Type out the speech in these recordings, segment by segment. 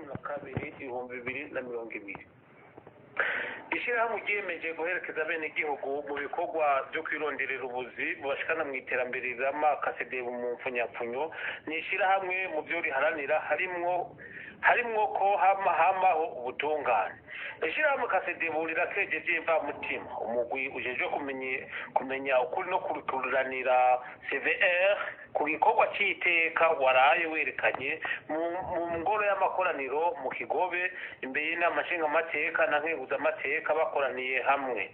12/2020. Ishyirahamwe ryiyemeje guherekeza abenegihugu mu bikorwa byo kwironderera ubuzi bubashikana mu iterambere rirama kasedebu mu mfunyapfunyo. Ni ishyirahamwe mu byo riharanira harimwo ko hamaho ubutungane. Ishyirahamwe kasedebu rirakejeje mvamutima umugwi ujejwe kumenya ukuri no kurukuranira CVR ku gikorwa cy'iteka waraye werekanye mu ngoro y'amakoraniro mu Kigobe imbere y'inama nshingamateka na nkenguzamateka bakoraniye hamwe.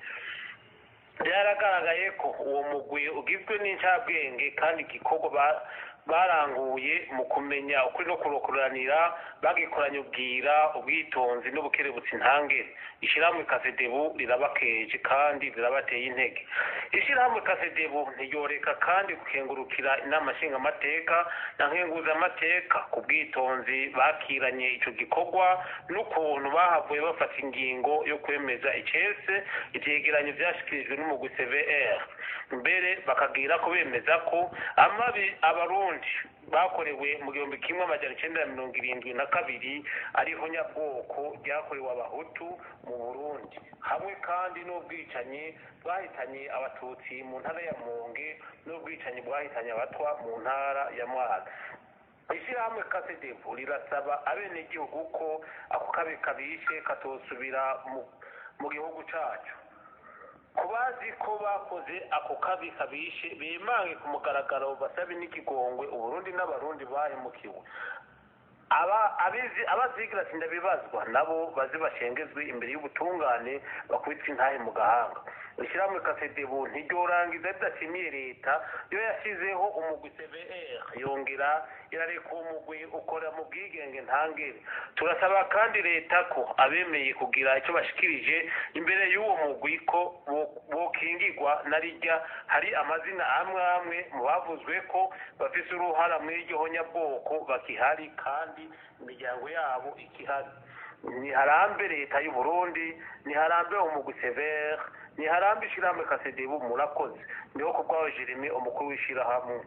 Byaragaragaye ko uwo mugwi ugizwe n'incabwenge kandi igikorwa baranguye mu kumenya ukuri no kurukuranira bagikoranye ubwira ubwitonzi n'ubukerebutsi ntangere. Ishyirahamwe kasedebu rirabakeje kandi rirabateye intege. Ishyirahamwe kasedebu ntiyoreka kandi gukengurukira inama nshingamateka na nkenguzamateka ku bwitonzi bakiranye ico gikorwa n'ukuntu bahavuye bafata ingingo yo kwemeza icese ivyegeranyo vyashikirijwe n'umugwi CVR. Mbere bakagira ko bemeza ko amabi abarundi bakorewe mu 1972 ariho nyabwoko ryakorewe abahutu mu Burundi, hamwe kandi n'ubwicanyi bwahitanye abatutsi mu ntara ya Monge n'ubwicanyi bwahitanye abatwa mu ntara ya Mwaro. Ishyirahamwe kasedebu rirasaba abenegihugu ko ako kabi kabishe katosubira mu gihugu cacu. Kubazi ko bakoze ako kabi kabishe bimange ku mugaragaro basabe n'ikigongwe Uburundi n'abarundi bahemukiwe. Abazigira sindabibazwa nabo bazi bashengezwe imbere y'ubutungane bakubitwa intahe mu gahanga. Ishyirahamwe kasedebu ntiryorangiza ridashimiye leta yo yashyizeho umugwi CVR yongera irareka umugwi ukora mu bwigenge ntangere. Turasaba kandi leta ko abemeye kugira icyo bashikirije imbere y'uwo mugwi ko bokingirwa na rijya hari amazina amwe mu bavuzwe ko bafise uruhara mu iryo nyabwoko bakihari kandi imiryango yabo ikihari. Niharambe leta y'u Burundi, niharambe umugwi CVR, niharambe ishyirahamwe kasedebu. Murakoze. Ndiho kubwaho Jeremy umukuru w'ishyirahamwe.